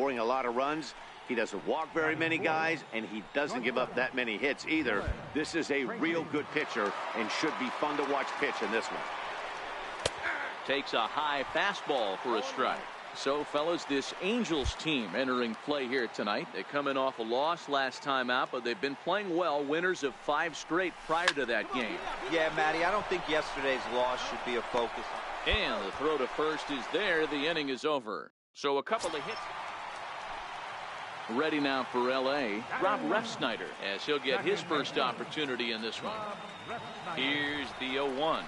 scoring a lot of runs. He doesn't walk very many guys, and he doesn't give up that many hits either. This is a real good pitcher and should be fun to watch pitch in this one. Takes a high fastball for a strike. So, fellas, this Angels team entering play here tonight. They come in off a loss last time out, but they've been playing well, winners of 5 straight prior to that game. Yeah, Matty, I don't think yesterday's loss should be a focus. And the throw to first is there. The inning is over. So a couple of hits. Ready now for L.A., Rob Refsnyder, as he'll get his first opportunity in this one. Here's the 0-1.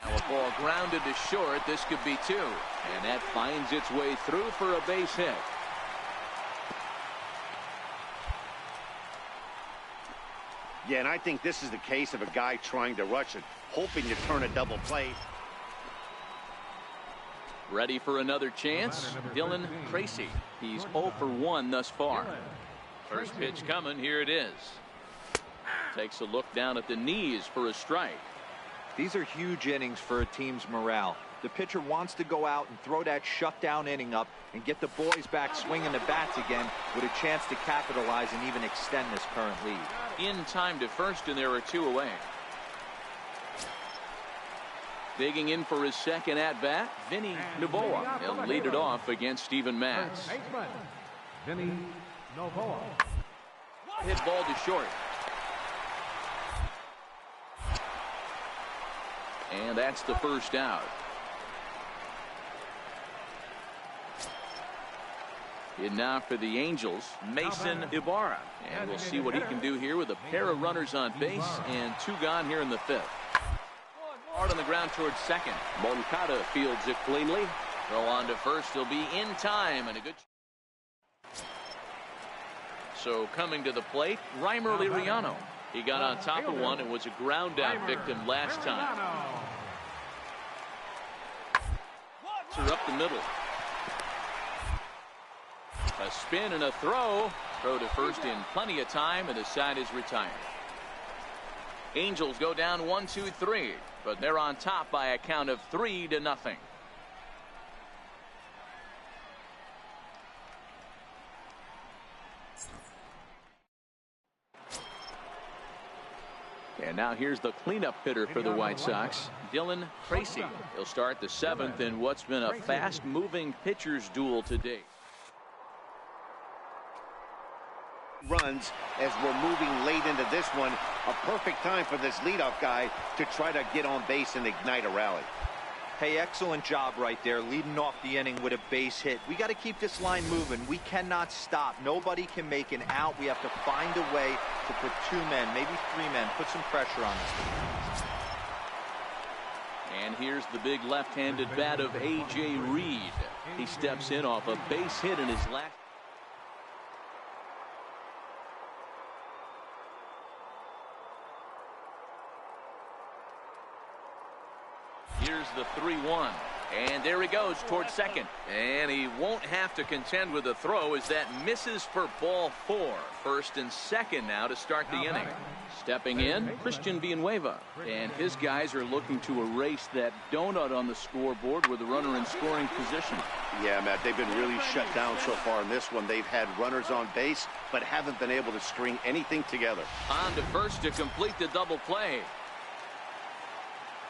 Now a ball grounded to short. This could be 2. And that finds its way through for a base hit. Yeah, and I think this is the case of a guy trying to rush it, hoping to turn a double play. Ready for another chance, Dylan Tracy. He's 0 for 1 thus far. First pitch coming, here it is. Takes a look down at the knees for a strike. These are huge innings for a team's morale. The pitcher wants to go out and throw that shutdown inning up and get the boys back swinging the bats again with a chance to capitalize and even extend this current lead. In time to first, and there are 2 away. Digging in for his second at-bat, Vinny Novoa. He'll lead it off against Steven Matz. Vinny Novoa. Hit ball to short. And that's the first out. In now for the Angels, Mason Ibarra. And we'll see what he can do here with a pair of runners on base and 2 gone here in the 5th. Hard on the ground towards second. Moncada fields it cleanly. Throw on to first. He'll be in time, and a good. So coming to the plate, Reimer Liriano. He got on top of one and was a ground out victim last time. Are up the middle. A spin and a throw. Throw to first in plenty of time, and the side is retired. Angels go down 1-2-3, but they're on top by a count of 3-0. And now here's the cleanup hitter for the White Sox, Dylan Tracy. He'll start the 7th in what's been a fast-moving pitcher's duel today. Runs as we're moving late into this one. A perfect time for this leadoff guy to try to get on base and ignite a rally. Hey, excellent job right there, leading off the inning with a base hit. We got to keep this line moving. We cannot stop. Nobody can make an out. We have to find a way to put 2 men, maybe 3 men, put some pressure on them. And here's the big left-handed bat of A.J. Reed. He steps in off a base hit in his last. Here's the 3-1. And there he goes towards second. And he won't have to contend with the throw as that misses for ball 4. First and second now to start the inning. Stepping in, Christian Villanueva. And his guys are looking to erase that donut on the scoreboard with the runner in scoring position. Yeah, Matt, they've been really shut down so far in this one. They've had runners on base, but haven't been able to string anything together. On to first to complete the double play.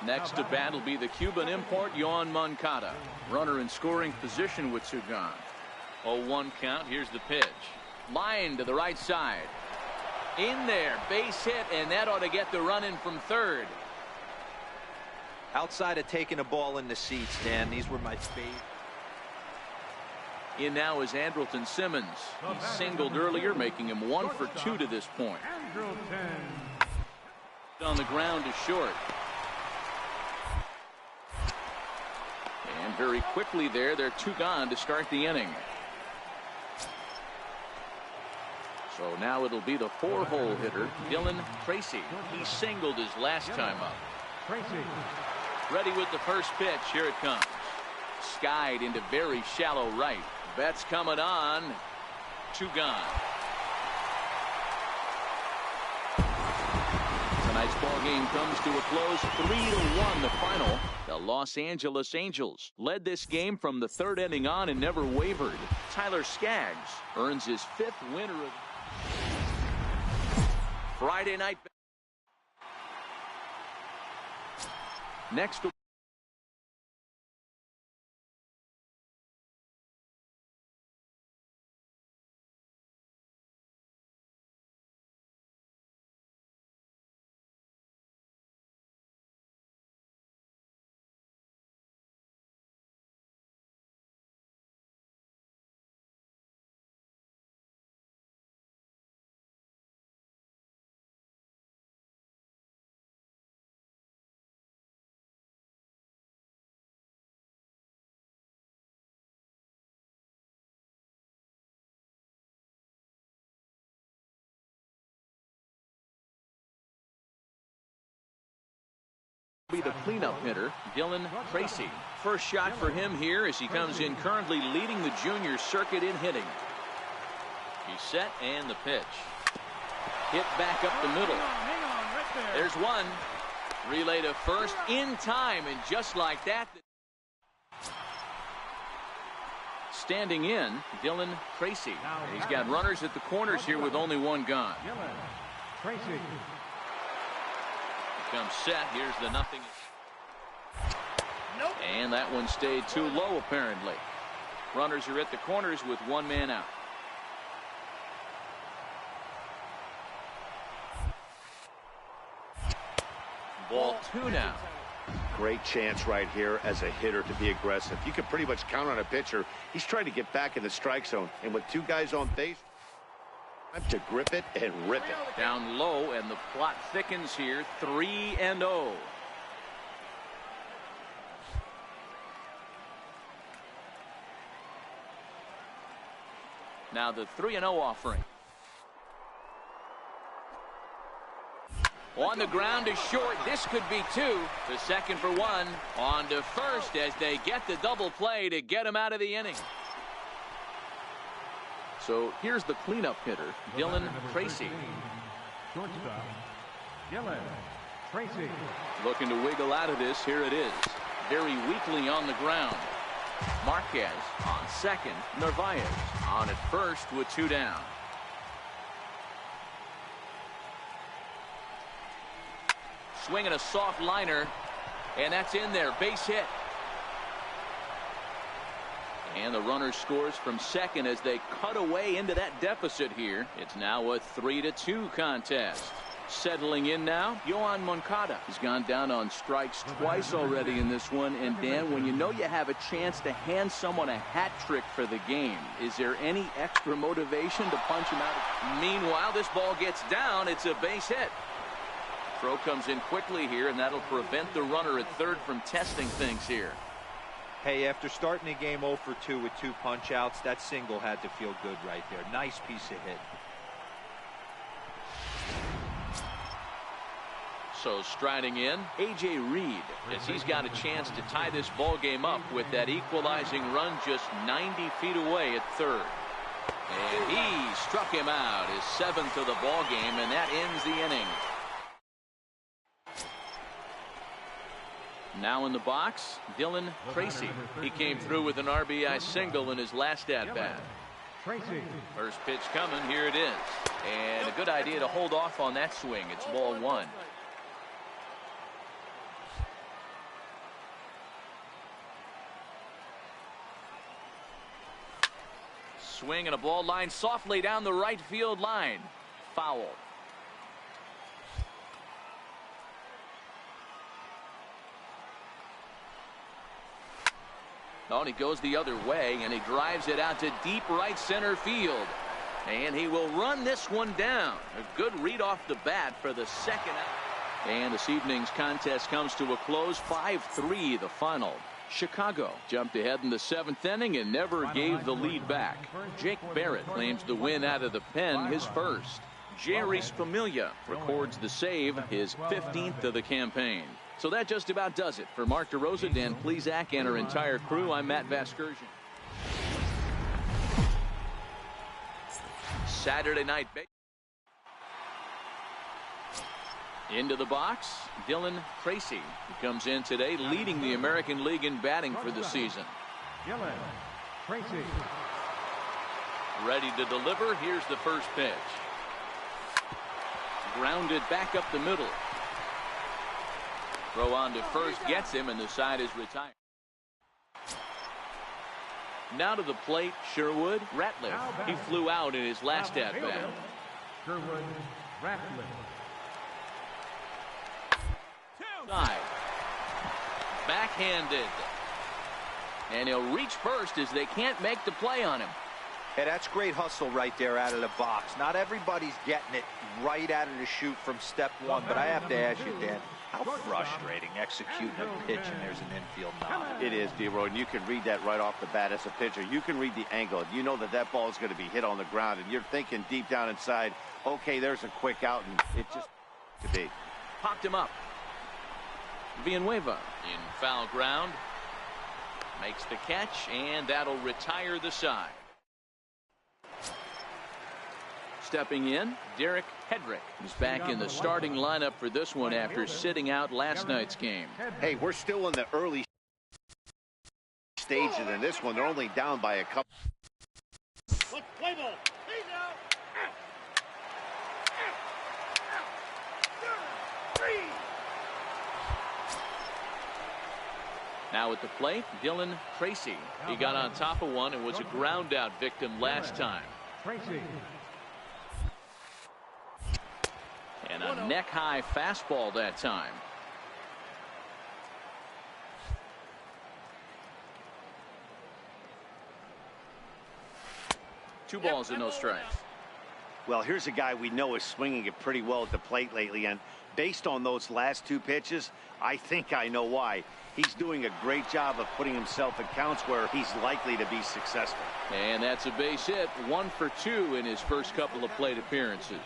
Next to bat will be the Cuban import, Yoan Moncada. Runner in scoring position with 2 gone. 0-1 count. Here's the pitch. Line to the right side. In there. Base hit, and that ought to get the run in from third. Outside of taking a ball in the seats, Dan, these were my favorite. In now is Andrelton Simmons. He singled earlier, making him 1 for 2 to this point. On the ground to short. And very quickly there, they're 2 gone to start the inning. So now it'll be the 4-hole hitter, Dylan Tracy. He singled his last time up. Ready with the first pitch. Here it comes. Skied into very shallow right. Bet's coming on. 2 gone. It's an Tonight's ball game comes to a close, 3-1 the final. The Los Angeles Angels led this game from the third inning on and never wavered. Tyler Skaggs earns his 5th winner of Friday night. Next be the cleanup hitter, Dylan Tracy. First shot for him here as he comes in currently leading the junior circuit in hitting. He's set and the pitch. Hit back up the middle. There's one. Relay to first in time, and just like that. Standing in, Dylan Tracy. And he's got runners at the corners here with only one gone. Tracy. Comes set. Here's the nothing. Nope. And that one stayed too low apparently. Runners are at the corners with one man out. Ball 2 now. Great chance right here as a hitter to be aggressive. You can pretty much count on a pitcher. He's trying to get back in the strike zone, and with 2 guys on base, to grip it and rip it. Down low, and the plot thickens here. 3-0. Now the 3-0 offering. On the ground to short. This could be 2. The second for 1. On to first as they get the double play to get him out of the inning. So here's the cleanup hitter, Dylan Tracy. Shortstop, Dylan Tracy. Looking to wiggle out of this. Here it is. Very weakly on the ground. Marquez on second. Narvaez on at first with 2 down. Swinging a soft liner, and that's in there. Base hit. And the runner scores from second as they cut away into that deficit here. It's now a 3-2 contest. Settling in now, Yohan Moncada has gone down on strikes twice already in this one. And Dan, when you know you have a chance to hand someone a hat trick for the game, is there any extra motivation to punch him out? Meanwhile, this ball gets down. It's a base hit. Throw comes in quickly here, and that'll prevent the runner at third from testing things here. Hey, after starting the game 0 for 2 with 2 punch outs, that single had to feel good right there. Nice piece of hit. So striding in, A.J. Reed, as he's got a chance to tie this ball game up with that equalizing run just 90 feet away at third. And he struck him out, his 7th of the ball game, and that ends the inning. Now in the box, Dylan Tracy. He came through with an RBI single in his last at-bat. First pitch coming. Here it is. And a good idea to hold off on that swing. It's ball 1. Swing and a ball line softly down the right field line. Foul. Oh, and he goes the other way, and he drives it out to deep right center field. And he will run this one down. A good read off the bat for the second out. And this evening's contest comes to a close. 5-3 the final. Chicago jumped ahead in the 7th inning and never gave the lead back. Jake Barrett claims the win out of the pen, his first. Jerry Familia records the save, his 15th of the campaign. So that just about does it. For Mark DeRosa, Dan Plesac, and our entire crew, I'm Matt Vasgersian. Saturday night. Into the box, Dylan Tracy, who comes in today leading the American League in batting for the season. Dylan Tracy. Ready to deliver. Here's the first pitch. Grounded back up the middle. Throw on to first gets him, and the side is retired. Now to the plate, Sherwood Ratliff. He flew out in his last at-bat. Sherwood Ratliff. Side. Backhanded. And he'll reach first as they can't make the play on him. Hey, that's great hustle right there out of the box. Not everybody's getting it right out of the chute from step one, but I have to ask you, Dan, how frustrating executing a pitch and there's an infield nod. It is, D-Roy, and you can read that right off the bat as a pitcher. You can read the angle. You know that that ball is going to be hit on the ground, and you're thinking deep down inside, okay, there's a quick out, and it just to be. Popped him up. Villanueva in foul ground. Makes the catch, and that'll retire the side. Stepping in, Derek Hedrick is back in the starting lineup for this one after sitting out last night's game. Hey, we're still in the early stages in this one. They're only down by a couple. Play ball. He's out. Now at the plate, Dylan Tracy. He got on top of one and was a ground out victim last time. Tracy. And a neck high fastball that time. Two balls and no strikes. Well, here's a guy we know is swinging it pretty well at the plate lately, and based on those last two pitches, I think I know why. He's doing a great job of putting himself in counts where he's likely to be successful. And that's a base hit, 1 for 2 in his first couple of plate appearances.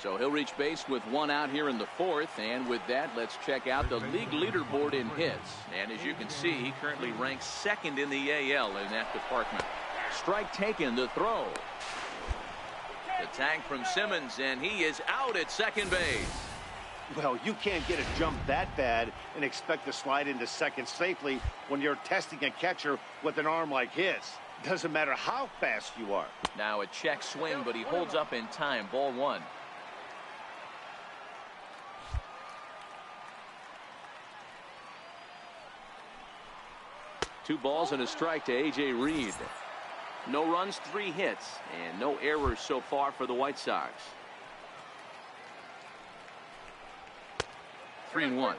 So he'll reach base with one out here in the fourth, and with that, let's check out the league leaderboard in hits. And as you can see, he currently ranks second in the AL in that department. Strike taken, the throw. The tag from Simmons, and he is out at second base. Well, you can't get a jump that bad and expect to slide into second safely when you're testing a catcher with an arm like his. Doesn't matter how fast you are. Now a check swing, but he holds up in time. Ball one. Two balls and a strike to A.J. Reed. No runs, 3 hits, and no errors so far for the White Sox. 3-1.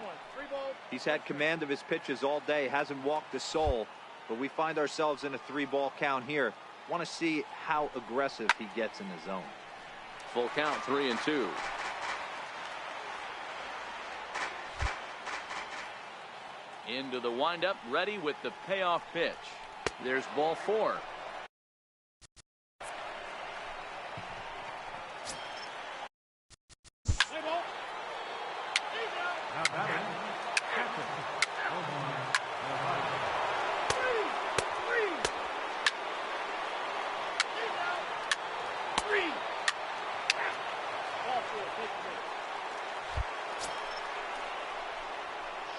He's had command of his pitches all day, hasn't walked a soul, but we find ourselves in a 3-ball count here. Want to see how aggressive he gets in the zone. Full count, 3-2. Into the windup, ready with the payoff pitch. There's ball 4.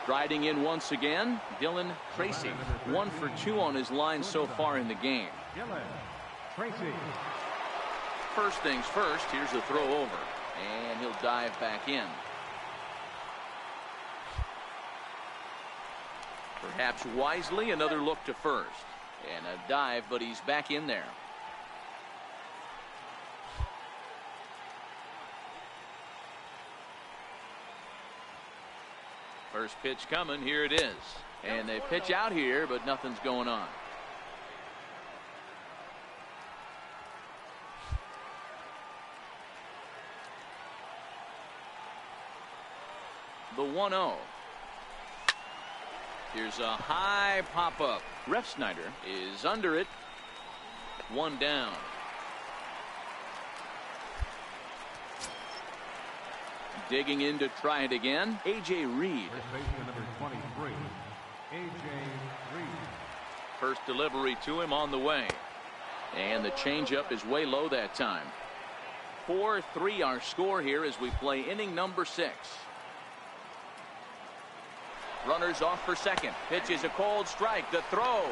Striding in once again, Dylan Tracy. 1 for 2 on his line so far in the game. Dylan Tracy. First things first, here's the throw over, and he'll dive back in. Perhaps wisely, another look to first. And a dive, but he's back in there. First pitch coming, here it is. And they pitch out here, but nothing's going on. The 1-0. Here's a high pop-up. Ref Snyder is under it. 1 down. Digging in to try it again, A.J. Reed. First baseman number 23, A.J. Reed. First delivery to him on the way. And the changeup is way low that time. 4-3 our score here as we play inning number 6. Runners off for second. Pitch is a cold strike. The throw. 1-1.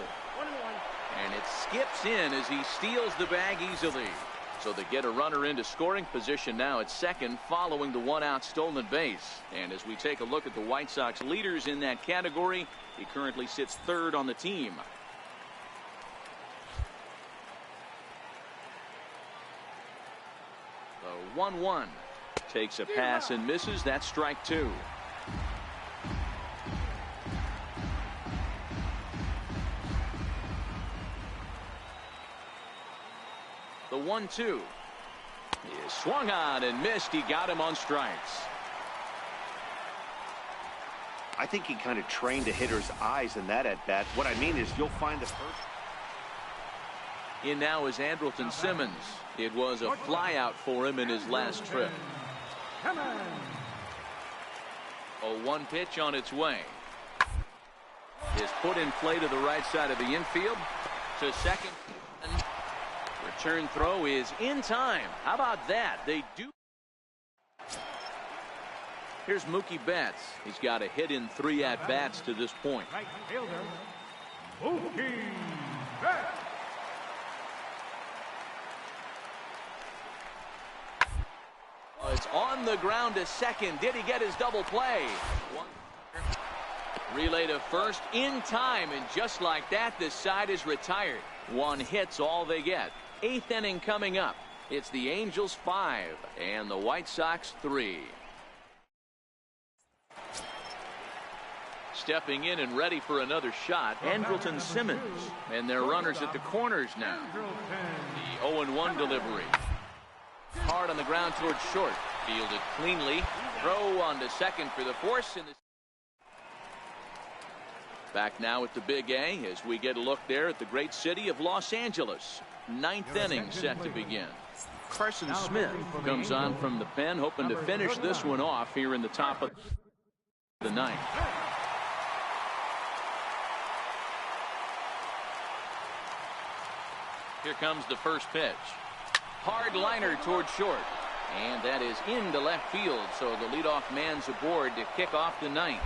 And it skips in as he steals the bag easily. So they get a runner into scoring position now at second following the one-out stolen base. And as we take a look at the White Sox leaders in that category, he currently sits third on the team. The 1-1 takes a pass and misses. That's strike two. The 1-2 is swung on and missed. He got him on strikes. I think he kind of trained the hitter's eyes in that at bat. What I mean is you'll find the first. In now is Andrelton Simmons. It was a fly out for him in his last trip. A 1 pitch on its way. Is put in play to the right side of the infield. To second. Return throw is in time. How about that? They do. Here's Mookie Betts. He's got a hit in 3 at-bats to this point. Right fielder, Mookie Betts. It's on the ground to second. Did he get his double play? Relay to first in time, and just like that, this side is retired. 1 hit's all they get. 8th inning coming up. It's the Angels 5 and the White Sox 3. Stepping in and ready for another shot, Andrelton Simmons. And their runners at the corners now. The 0-1 delivery. Hard on the ground towards short. Fielded cleanly. Throw on to second for the force. Back now at the Big A as we get a look there at the great city of Los Angeles. 9th inning set to begin. Carson Smith comes on from the pen, hoping to finish this one off here in the top of the 9th. Here comes the first pitch. Hard liner toward short. And that is into left field, so the leadoff man's aboard to kick off the 9th.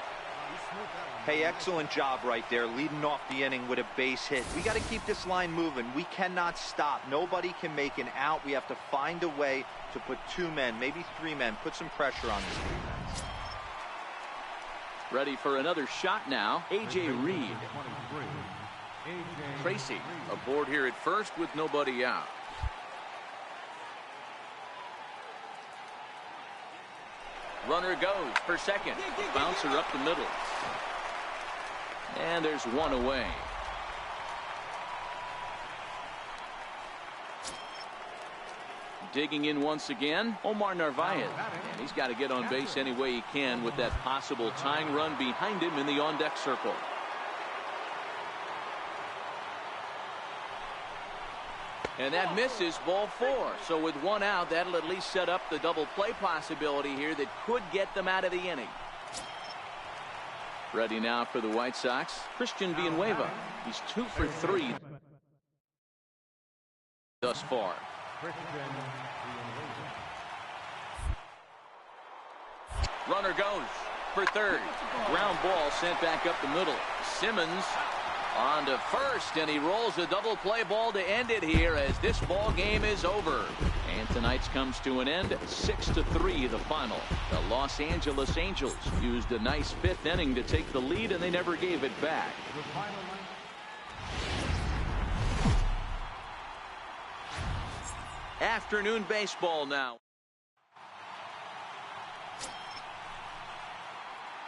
Hey, excellent job right there, leading off the inning with a base hit. We got to keep this line moving. We cannot stop. Nobody can make an out. We have to find a way to put 2 men, maybe 3 men, put some pressure on this defense. Ready for another shot now, A.J. Reed. Tracy aboard here at first with nobody out. Runner goes for second. Bouncer up the middle. And there's 1 away. Digging in once again, Omar Narvaez. And he's got to get on base any way he can with that possible tying run behind him in the on-deck circle. And that misses, ball 4. So with 1 out, that'll at least set up the double play possibility here that could get them out of the inning. Ready now for the White Sox, Christian Villanueva. He's 2 for 3 thus far. Runner goes for third. Ground ball sent back up the middle. Simmons on to first, and he rolls a double play ball to end it here as this ball game is over. And tonight's comes to an end, 6-3 the final. The Los Angeles Angels used a nice 5th inning to take the lead, and they never gave it back. Afternoon baseball now.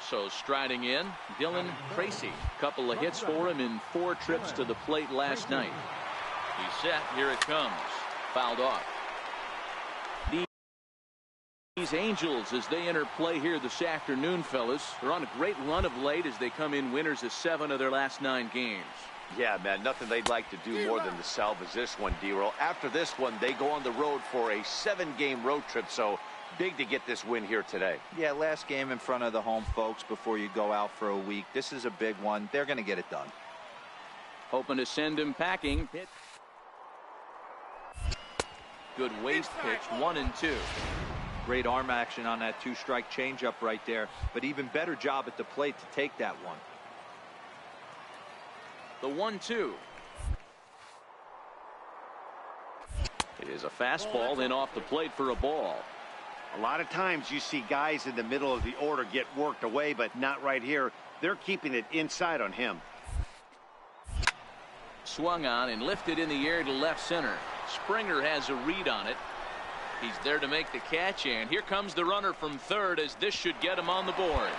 So striding in, Dylan Tracy. Couple of hits for him in 4 trips to the plate last night. He's set. Here it comes. Fouled off. These Angels, as they enter play here this afternoon, fellas, they're on a great run of late as they come in winners of 7 of their last 9 games. Yeah, man, nothing they'd like to do more than to salvage this one, D-Roll. After this one, they go on the road for a 7-game road trip, so big to get this win here today. Yeah, last game in front of the home folks before you go out for a week. This is a big one. They're going to get it done. Hoping to send him packing. Good waste pitch, 1-2. Great arm action on that two-strike changeup right there, but even better job at the plate to take that one. The 1-2. It is a fastball in off the plate for a ball. A lot of times you see guys in the middle of the order get worked away, but not right here. They're keeping it inside on him. Swung on and lifted in the air to left center. Springer has a read on it. He's there to make the catch, and here comes the runner from third, as this should get him on the board.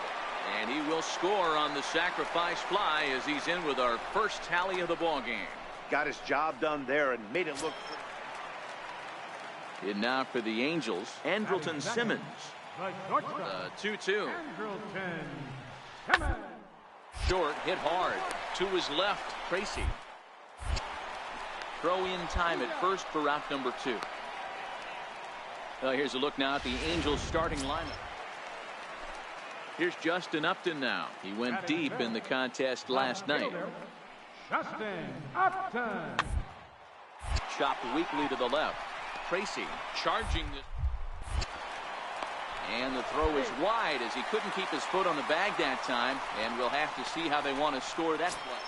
And he will score on the sacrifice fly as he's in with our first tally of the ball game. Got his job done there and made it look pretty. In now for the Angels, Andrelton Simmons. The 2-2. Short, hit hard. To his left, Tracy. Throw in time at first for out number 2. Here's a look now at the Angels starting lineup. Here's Justin Upton now. He went deep in the contest last night. Justin Upton. Chopped weakly to the left. Tracy charging the... And the throw is wide as he couldn't keep his foot on the bag that time. And we'll have to see how they want to score that play.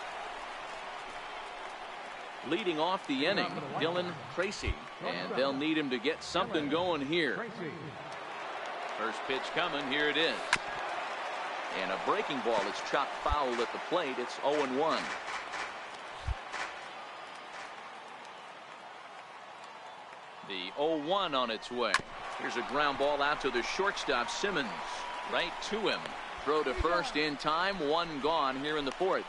Leading off the inning, Dylan Tracy. And they'll need him to get something going here. First pitch coming. Here it is. And a breaking ball is chopped foul at the plate. It's 0-1. The 0-1 on its way. Here's a ground ball out to the shortstop, Simmons. Right to him. Throw to first in time. One gone here in the fourth.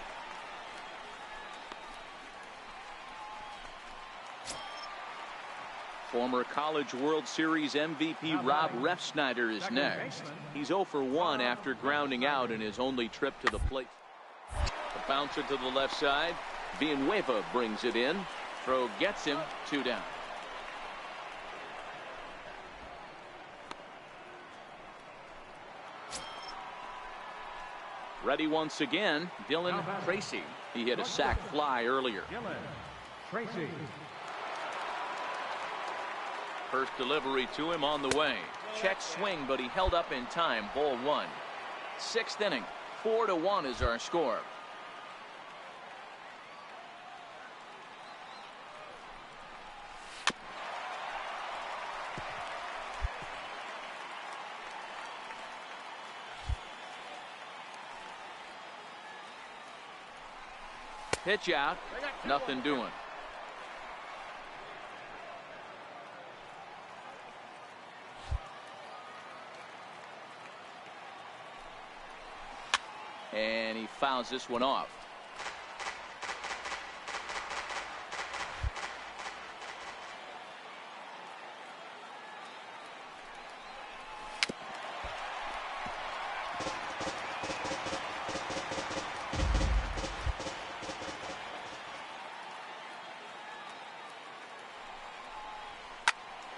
Former College World Series MVP Rob Refsnyder is next. He's 0 for 1 after grounding out in his only trip to the plate. A bouncer to the left side. Villanueva brings it in. Throw gets him. 2 down. Ready once again, Dylan Tracy. He hit a sac fly earlier. Tracy. First delivery to him on the way. Check swing, but he held up in time. Ball 1. 6th inning. 4-1 is our score. Pitch out. Nothing doing. And he fouls this one off.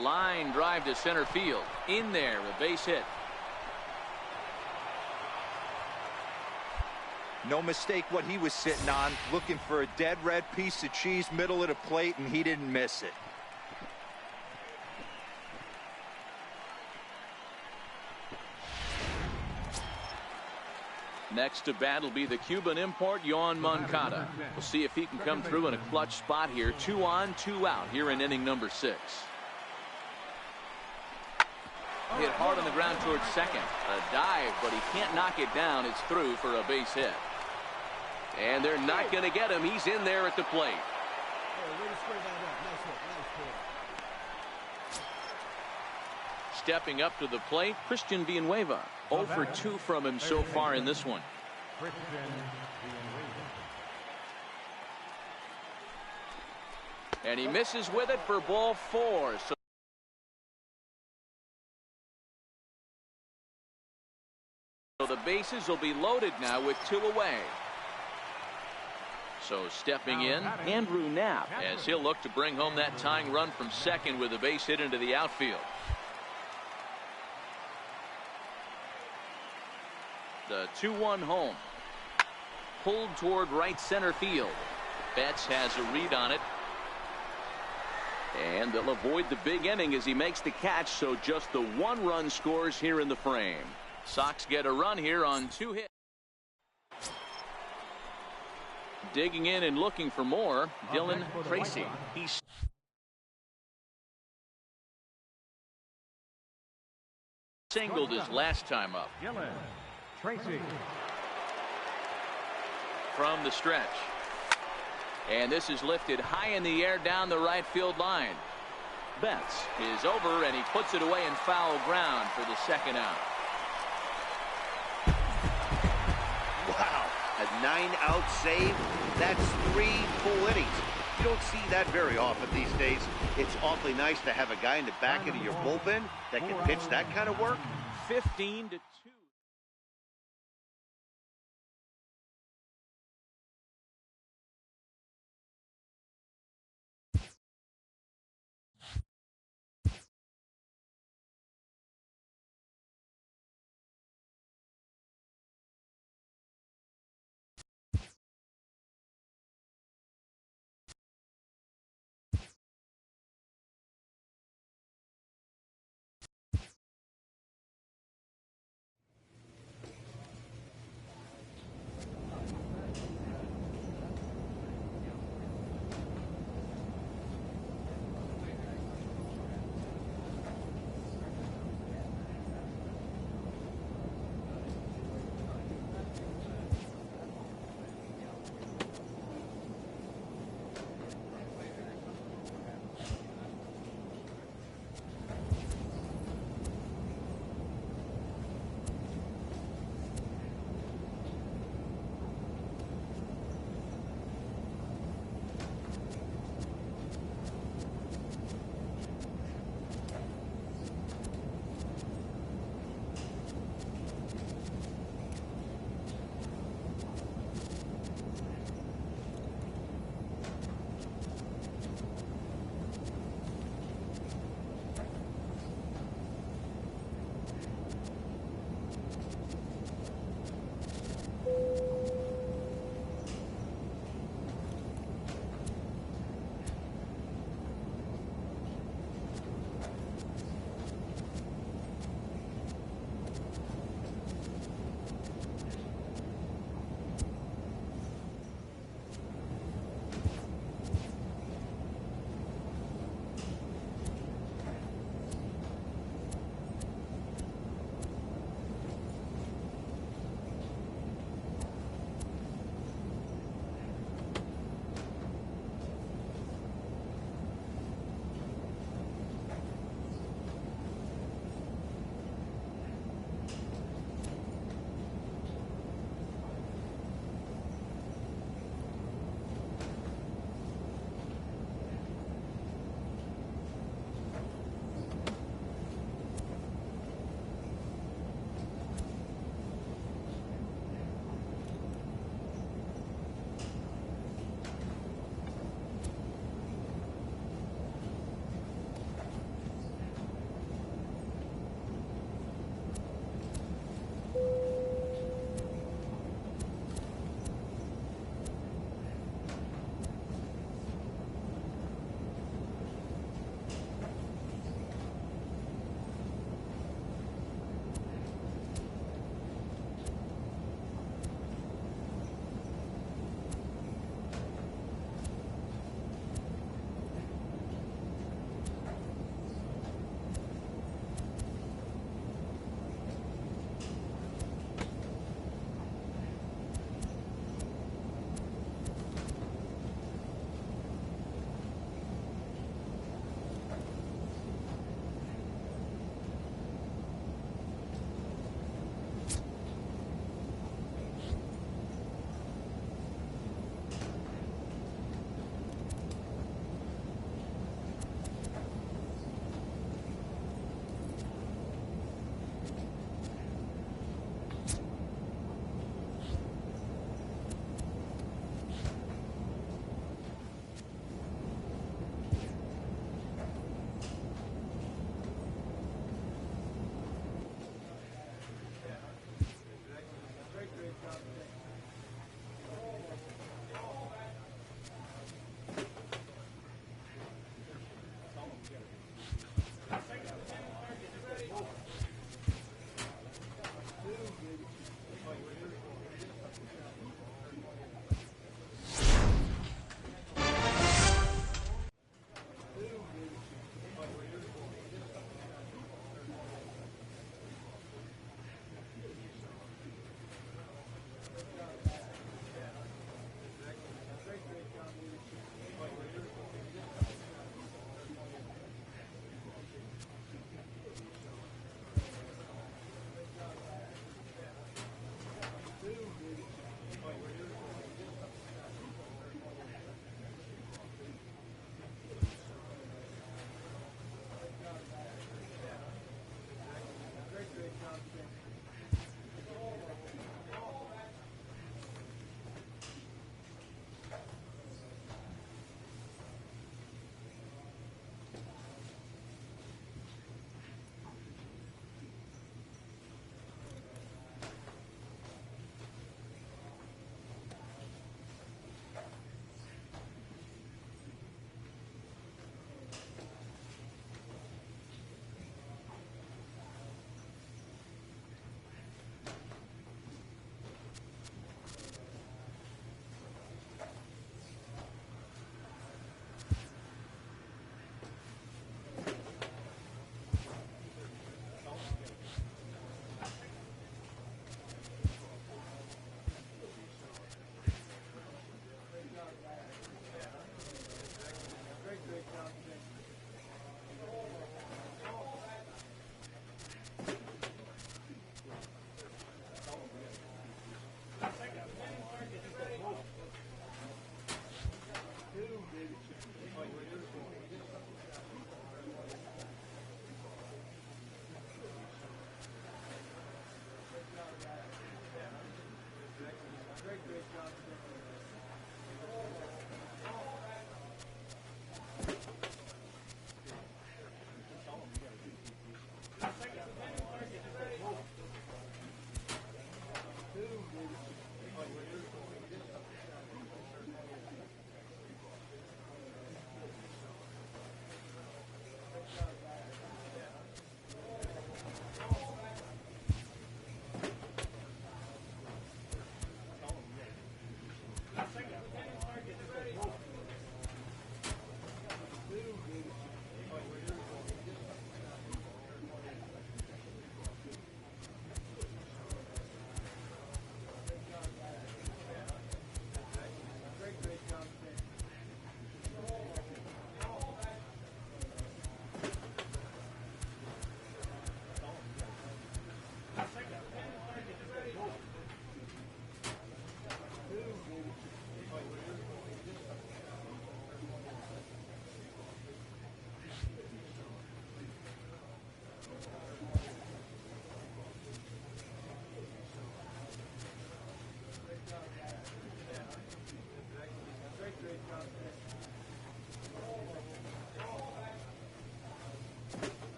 Line drive to center field. In there, a base hit. No mistake what he was sitting on, looking for a dead red piece of cheese middle of the plate, and he didn't miss it. Next to bat will be the Cuban import, Yoan Moncada. We'll see if he can come through in a clutch spot here. 2 on, 2 out here in inning number 6. Hit hard on the ground towards second. A dive, but he can't knock it down. It's through for a base hit. And they're not going to get him. He's in there at the plate. Stepping up to the plate, Christian Villanueva. 0 for 2 from him so far in this one. And he misses with it for ball 4. So the bases will be loaded now with 2 away. So stepping in, Andrew Knapp, as he'll look to bring home that tying run from second with a base hit into the outfield. The 2-1 home. Pulled toward right center field. Betts has a read on it. And they'll avoid the big inning as he makes the catch, so just the 1 run scores here in the frame. Sox get a run here on 2 hits. Digging in and looking for more, Dylan Tracy. He's singled his last time up. Dylan Tracy. From the stretch. And this is lifted high in the air down the right field line. Betts is over, and he puts it away in foul ground for the 2nd out. Wow, a 9-out save. That's 3 full innings. You don't see that very often these days. It's awfully nice to have a guy in the back end of your bullpen that can pitch that kind of work. 15-2.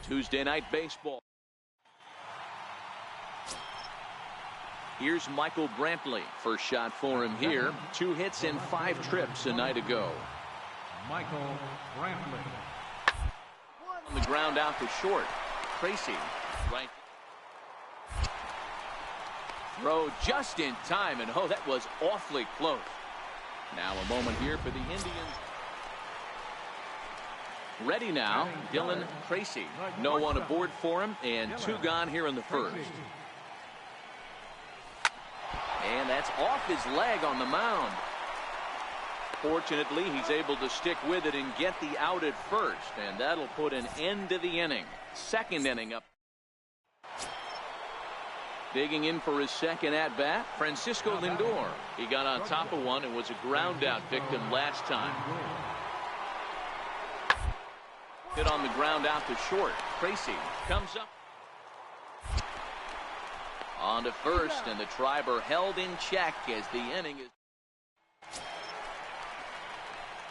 Tuesday Night Baseball. Here's Michael Brantley. First shot for him here. 2 hits in 5 trips a night ago. Michael Brantley. On the ground out to short. Tracy. Right. Throw just in time, and oh, that was awfully close. Now a moment here for the Indians. Ready now, Dylan Tracy. No one aboard for him, and 2 gone here in the first. And that's off his leg on the mound. Fortunately, he's able to stick with it and get the out at first, and that'll put an end to the inning. Second inning up. Digging in for his second at-bat, Francisco Lindor. He got on top of one and was a ground-out victim last time. Hit on the ground out to short. Tracy comes up. On to first, and the Triber held in check as the inning is.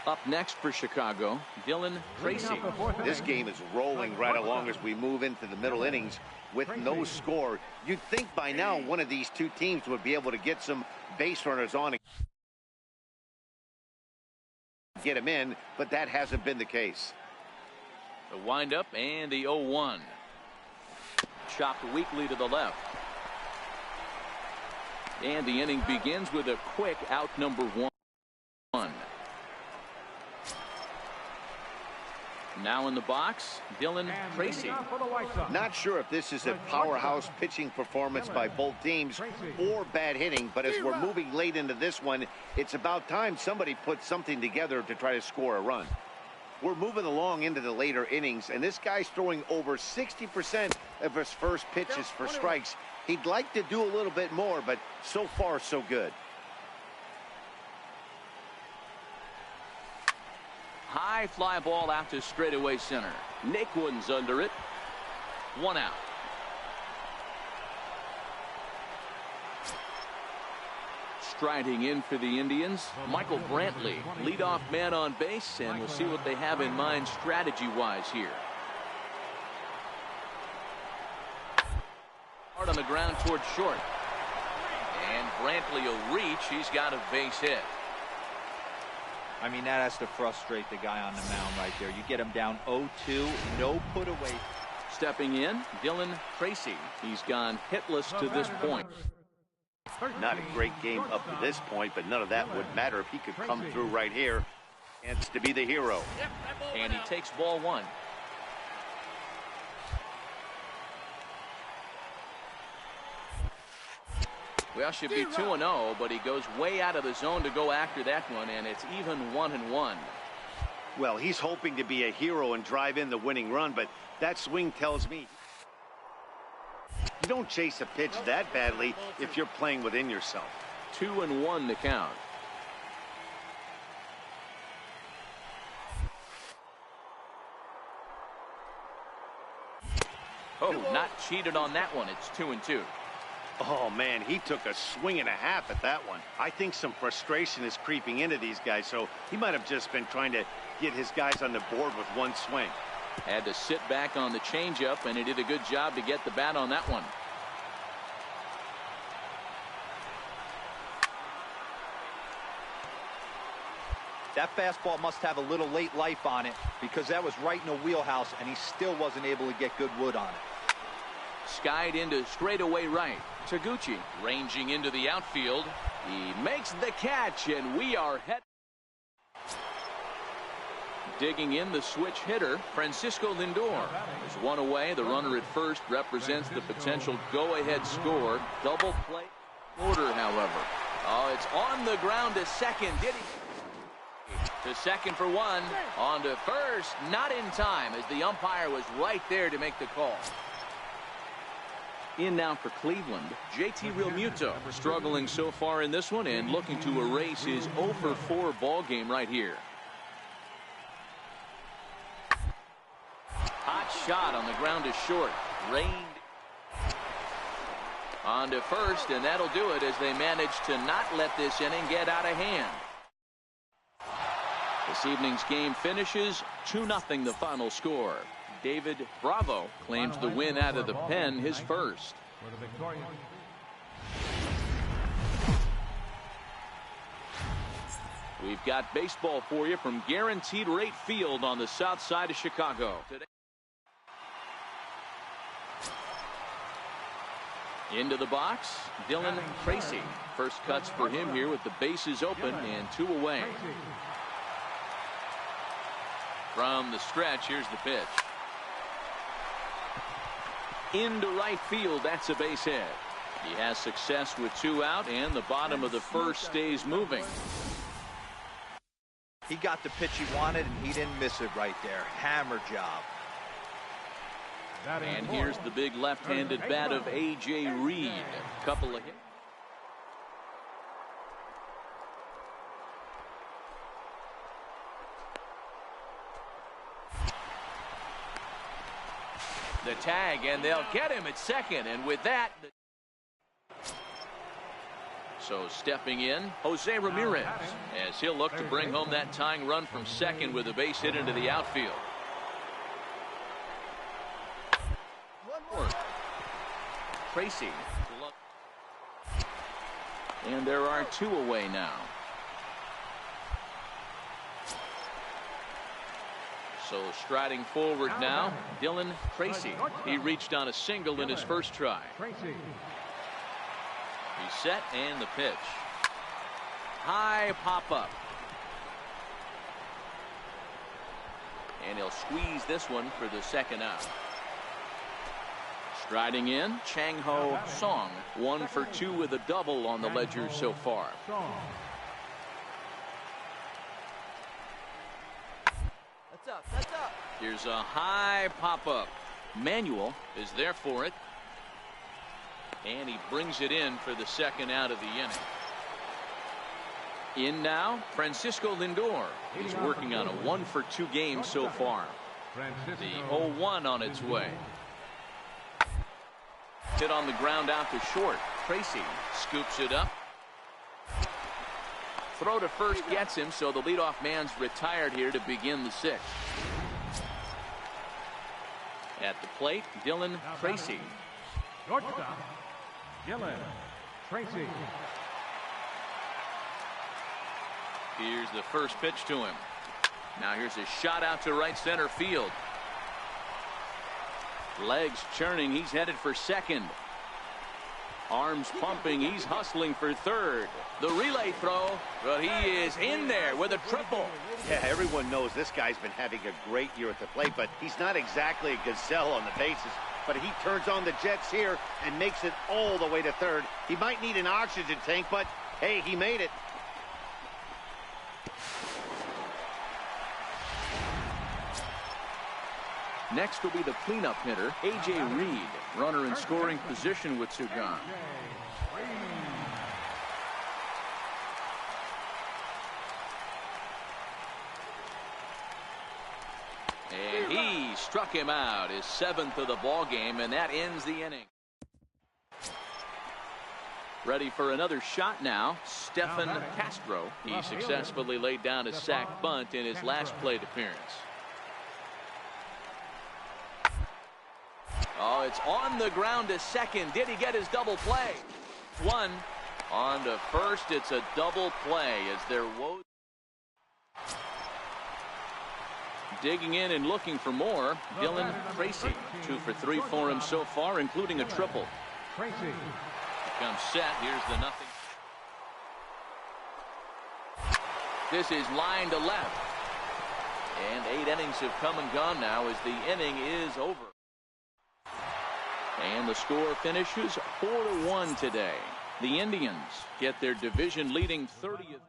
Up next for Chicago, Dylan Tracy. This game is rolling right along as we move into the middle innings with no score. You'd think by now one of these 2 teams would be able to get some base runners on and get him in, but that hasn't been the case. The windup and the 0-1. Chopped weakly to the left. And the inning begins with a quick out number 1. Now in the box, Dylan Tracy. Not sure if this is a powerhouse pitching performance by both teams or bad hitting, but as we're moving late into this one, it's about time somebody put something together to try to score a run. We're moving along into the later innings, and this guy's throwing over 60% of his first pitches for strikes. He'd like to do a little bit more, but so far so good. High fly ball out to straightaway center. Nick Wooden's under it. 1 out. Striding in for the Indians, Michael Brantley, leadoff man on base, and we'll see what they have in mind strategy-wise here. Hard on the ground towards short. And Brantley will reach. He's got a base hit. I mean, that has to frustrate the guy on the mound right there. You get him down 0-2, no put away. Stepping in, Dylan Tracy. He's gone hitless to this point. Not a great game up to this point, but none of that would matter if he could come through right here. And to be the hero. And he takes ball 1. Well, should be 2-0, but he goes way out of the zone to go after that one, and it's even 1-1. Well, he's hoping to be a hero and drive in the winning run, but that swing tells me you don't chase a pitch that badly if you're playing within yourself. 2-1 to count. Oh, not cheated on that one. It's 2-2. Oh, man, he took a swing and a half at that one. I think some frustration is creeping into these guys, so he might have just been trying to get his guys on the board with one swing. Had to sit back on the changeup, and he did a good job to get the bat on that one. That fastball must have a little late life on it because that was right in the wheelhouse, and he still wasn't able to get good wood on it. Skied into straightaway right. Taguchi ranging into the outfield. He makes the catch, and we are head. Digging in the switch hitter, Francisco Lindor. There's one away. The runner at first represents the potential go-ahead score. Double play order, however. Oh, it's on the ground to second. Did he? To second for 1. On to first. Not in time, as the umpire was right there to make the call. In now for Cleveland, JT Realmuto, struggling so far in this one and looking to erase his 0-for-4 ball game right here. Hot shot on the ground to short. Rained on to first, and that'll do it as they manage to not let this inning get out of hand. This evening's game finishes 2-0 the final score. David Bravo claims the win out of the pen, his first. For the victorious. We've got baseball for you from Guaranteed Rate Field on the south side of Chicago. Today. Into the box, Dylan Tracy. First cuts for him here with the bases open and 2 away. From the stretch, here's the pitch. Into right field, that's a base hit. He has success with 2 out, and the bottom of the first stays moving. He got the pitch he wanted, and he didn't miss it right there. Hammer job. And here's the big left-handed bat of A.J. Reed. Couple of hits. The tag, and they'll get him at second, and with that. So stepping in, Jose Ramirez, as he'll look to bring home that tying run from second with a base hit into the outfield. Tracy. And there are 2 away now. So striding forward now, Dylan Tracy. He reached on a single in his first try. He's set, and the pitch. High pop-up. And he'll squeeze this one for the second out. Striding in, Chang-Ho Song. 1 for 2 with a double on the ledger so far. That's up. Here's a high pop-up. Manuel is there for it. And he brings it in for the second out of the inning. In now, Francisco Lindor. He's working on a 1 for 2 game so far. The 0-1 on its way. Hit on the ground out to short. Tracy scoops it up. Throw to first gets him, so the leadoff man's retired here to begin the 6th. At the plate, Dylan Tracy. Shortstop, Dylan Tracy. Here's the first pitch to him. Now here's a shot out to right center field. Legs churning, he's headed for second. Arms pumping, he's hustling for third. The relay throw, but he is in there with a triple. Yeah, everyone knows this guy's been having a great year at the plate, but he's not exactly a gazelle on the bases. But he turns on the jets here and makes it all the way to third. He might need an oxygen tank, but hey, he made it. Next will be the cleanup hitter, A.J. Reed. Runner in scoring position with 2 gone. And he struck him out, his 7th of the ball game, and that ends the inning. Ready for another shot now, Stephen Castro. He successfully laid down a sac bunt in his last plate appearance. Oh, it's on the ground to second. Did he get his double play? 1 on to first. It's a double play as they're digging in and looking for more. Dylan Tracy, 2 for 3 for him so far, including a triple. Tracy. Comes set. Here's the nothing. This is line to left. And 8 innings have come and gone now as the inning is over. And the score finishes 4-1 today. The Indians get their division leading 30th.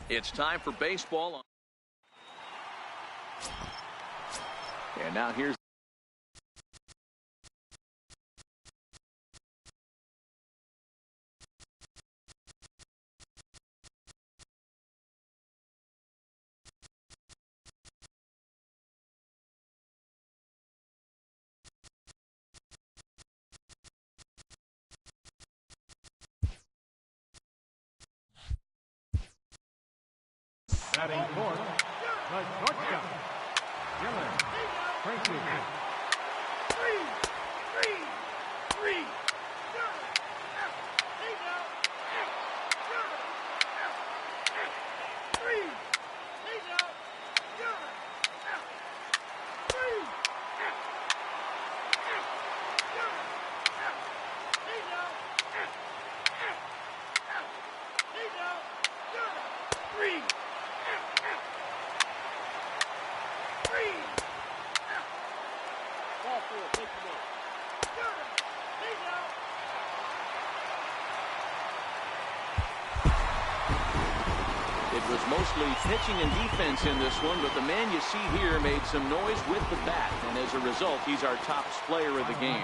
It's time for baseball. And now here's Batting fourth, the shortstop, Tracy. It was mostly pitching and defense in this one, but the man you see here made some noise with the bat, and as a result, he's our top player of the game.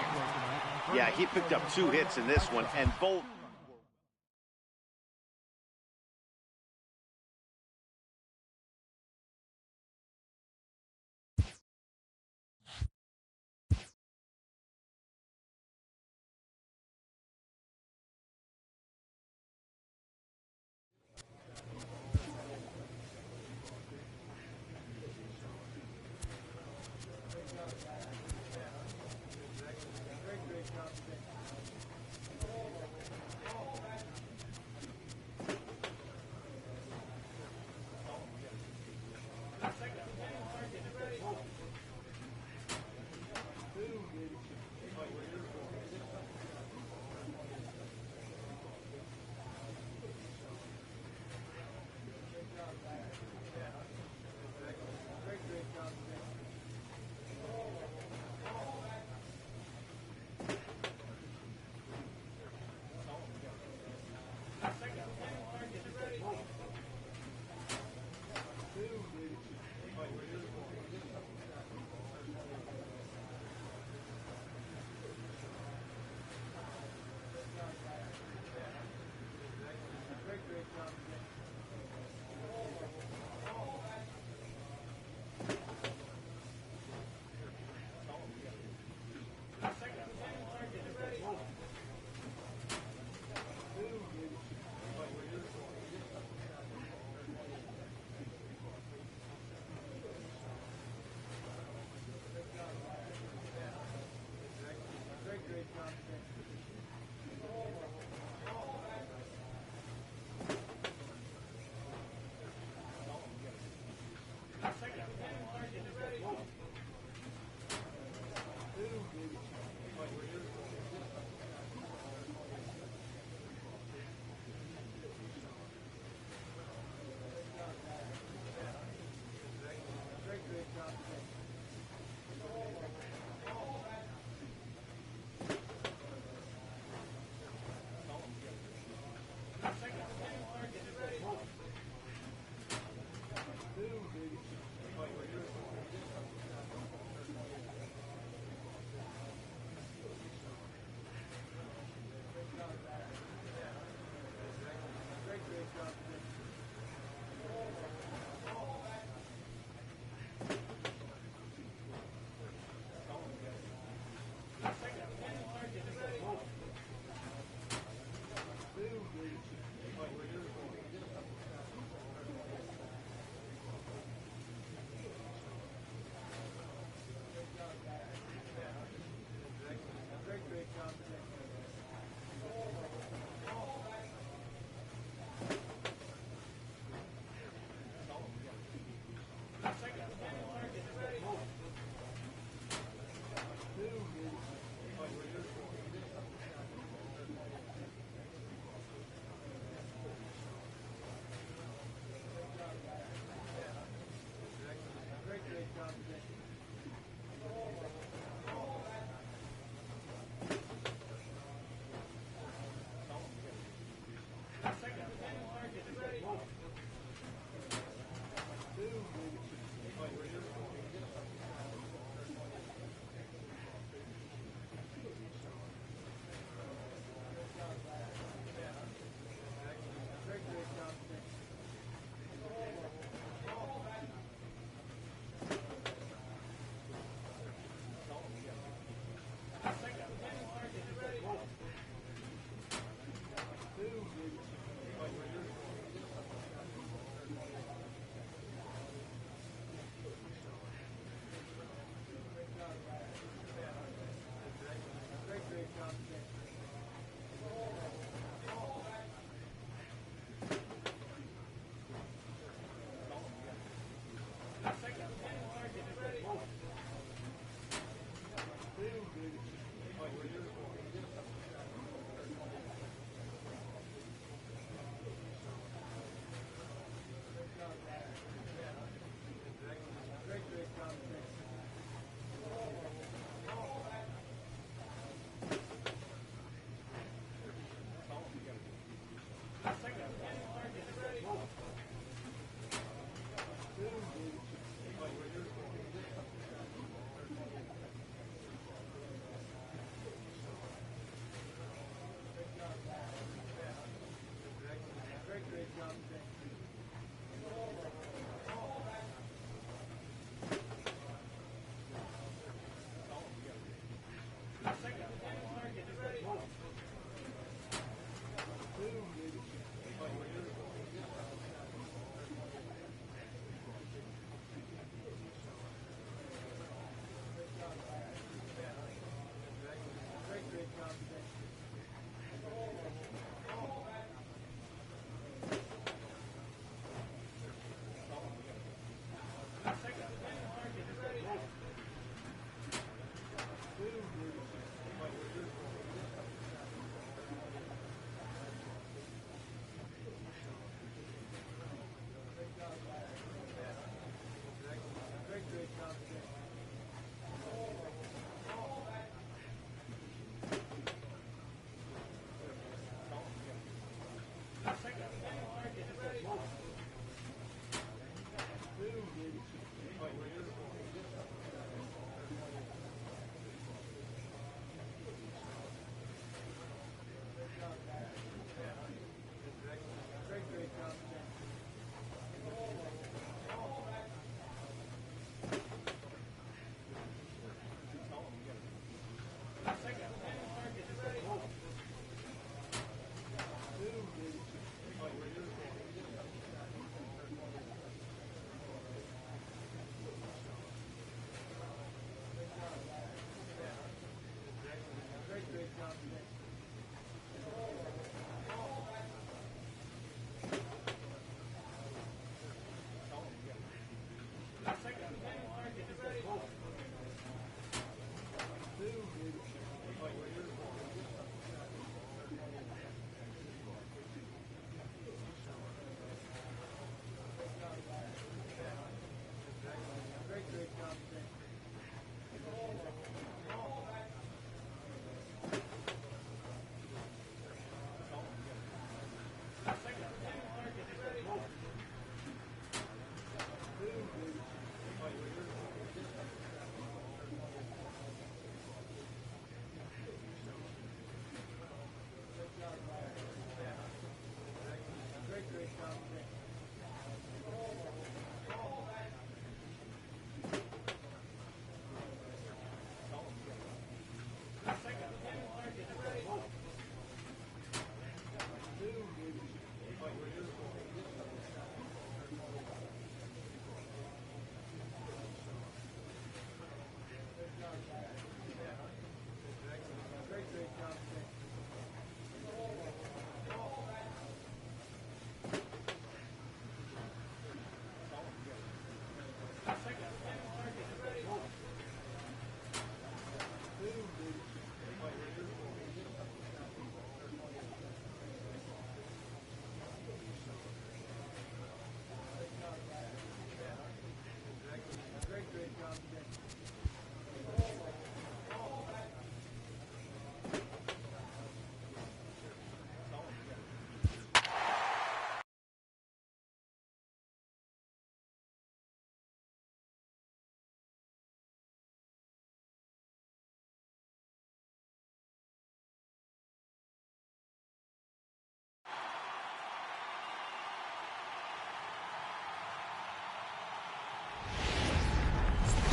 Yeah, he picked up 2 hits in this one, and both.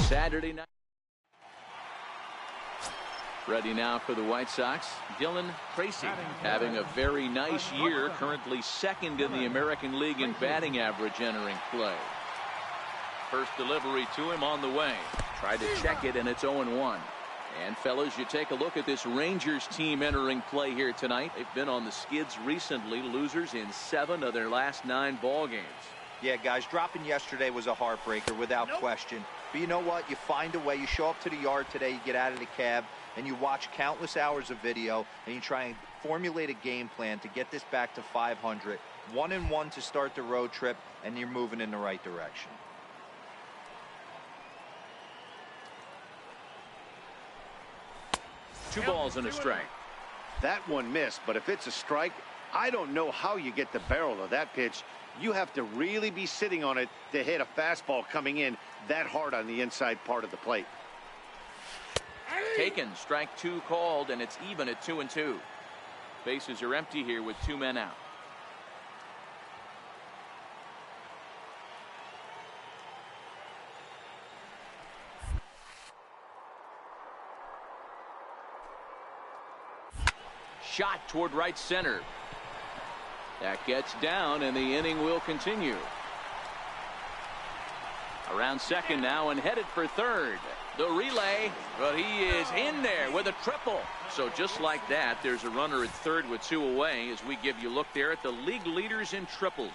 Saturday night. Ready now for the White Sox, Tracy, having a very nice year, currently second in the American League in batting average entering play. First delivery to him on the way. Tried to check it, and it's 0-1. And fellas, you take a look at this Rangers team entering play here tonight. They've been on the skids recently, losers in 7 of their last 9 ball games. Yeah, guys, dropping yesterday was a heartbreaker without question. But you know what? You find a way. You show up to the yard today, you get out of the cab, and you watch countless hours of video, and you try and formulate a game plan to get this back to 500. 1-1 to start the road trip, and you're moving in the right direction. Two balls and a strike. That one missed, but if it's a strike, I don't know how you get the barrel of that pitch. You have to really be sitting on it to hit a fastball coming in that hard on the inside part of the plate. Taken, strike 2 called, and it's even at 2-2. Bases are empty here with 2 men out. Shot toward right center. That gets down, and the inning will continue. Around second now and headed for third. The relay, but he is in there with a triple. So just like that, there's a runner at third with 2 away as we give you a look there at the league leaders in triples.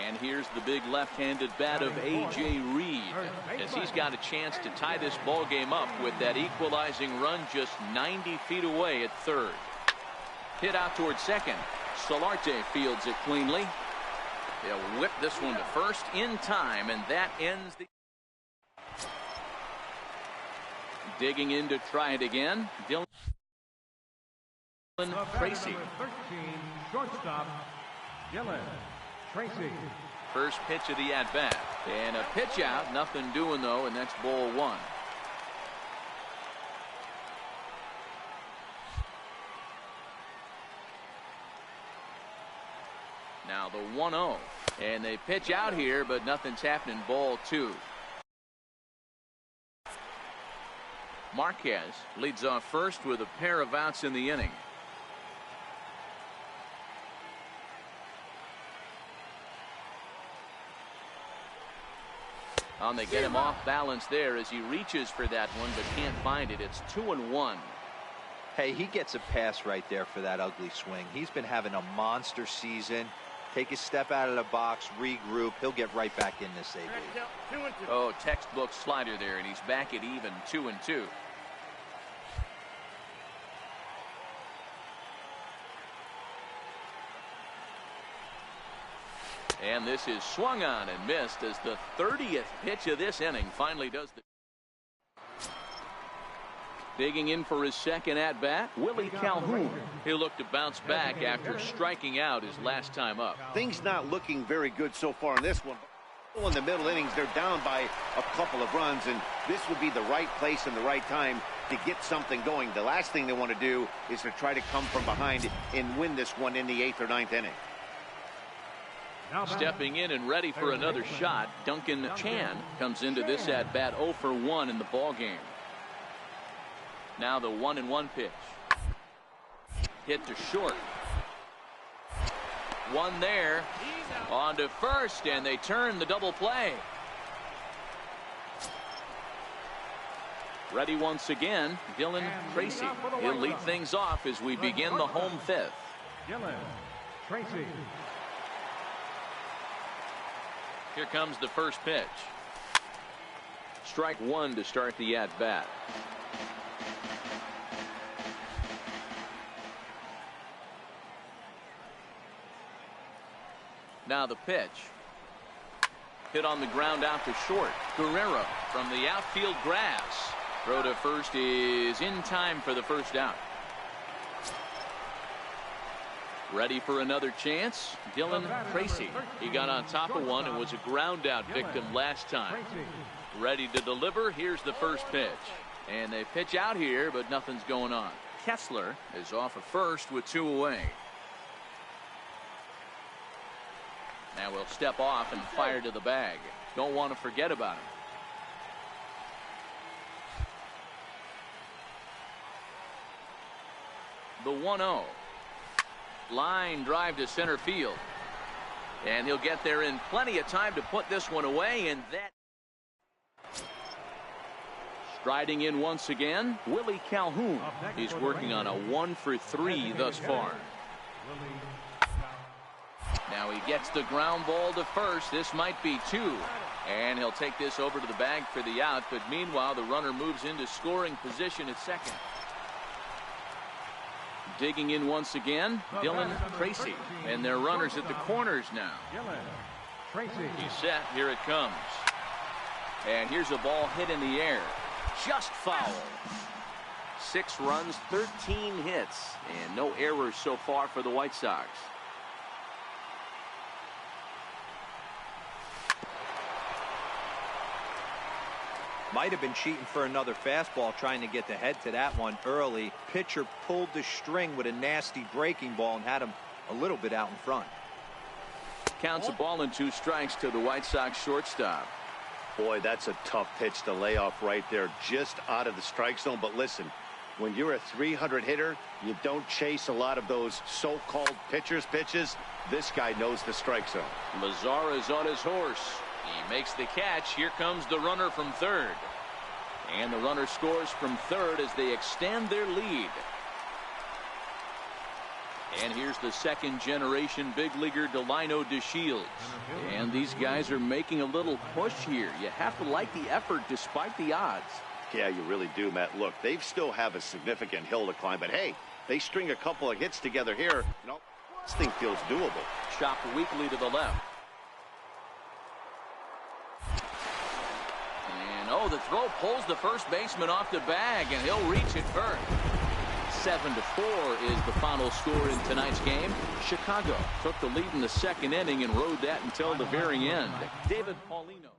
And here's the big left-handed bat of A.J. Reed, as he's got a chance to tie this ball game up with that equalizing run just 90 feet away at third. Hit out towards second. Solarte fields it cleanly. They'll whip this one to first in time, and that ends the... Digging in to try it again, Tracy. 13, shortstop, Tracy. First pitch of the at-bat. And a pitch out. Nothing doing, though, and that's ball 1. Now the 1-0. And they pitch out here, but nothing's happening. Ball 2. Marquez leads off first with a pair of outs in the inning. They get him off balance there as he reaches for that one but can't find it. It's 2-1. Hey, he gets a pass right there for that ugly swing. He's been having a monster season. Take a step out of the box, regroup. He'll get right back in this AB. Oh, textbook slider there, and he's back at even 2-2. And this is swung on and missed as the 30th pitch of this inning finally does the... Digging in for his second at-bat, Willie Calhoun. He'll look to bounce back after striking out his last time up. Things not looking very good so far in this one. In the middle innings, they're down by a couple of runs, and this would be the right place and the right time to get something going. The last thing they want to do is to try to come from behind and win this one in the 8th or 9th inning. Stepping in and ready for another shot, Duncan Chan comes into this at-bat 0 for 1 in the ball game. Now the 1-1 pitch. Hit to short. One there. On to first, and they turn the double play. Ready once again, Tracy. He'll lead things off as we begin the home 5th. Tracy. Here comes the first pitch. Strike 1 to start the at-bat. Now the pitch. Hit on the ground out to short. Guerrero from the outfield grass. Throw to first is in time for the first out. Ready for another chance? Tracy. He got on top of one and was a ground out victim last time. Ready to deliver. Here's the first pitch. And they pitch out here, but nothing's going on. Kessler is off at first with 2 away. Now we'll step off and fire to the bag. Don't want to forget about him. The 1-0. Line drive to center field. And he'll get there in plenty of time to put this one away, and that. Striding in once again, Willie Calhoun. He's working on a 1-for-3 thus far. Now he gets the ground ball to first. This might be 2. And he'll take this over to the bag for the out. But meanwhile, the runner moves into scoring position at second. Digging in once again, Dylan Tracy. And their runners at the corners now. He's set. Here it comes. And here's a ball hit in the air. Just foul. 6 runs, 13 hits, and no errors so far for the White Sox. Might have been cheating for another fastball, trying to get the head to that one early. Pitcher pulled the string with a nasty breaking ball and had him a little bit out in front. Counts a ball and 2 strikes to the White Sox shortstop. Boy, that's a tough pitch to lay off right there, just out of the strike zone. But listen, when you're a 300 hitter, you don't chase a lot of those so-called pitcher's pitches. This guy knows the strike zone. Lazar is on his horse. He makes the catch. Here comes the runner from third. And the runner scores from third as they extend their lead. And here's the second-generation big leaguer Delino DeShields. And these guys are making a little push here. You have to like the effort despite the odds. Yeah, you really do, Matt. Look, they still have a significant hill to climb. But, hey, they string a couple of hits together here. You know, this thing feels doable. Chopped weakly to the left. And, oh, the throw pulls the first baseman off the bag, and he'll reach it first. 7-4 is the final score in tonight's game. Chicago took the lead in the second inning and rode that until the very end. David Paulino.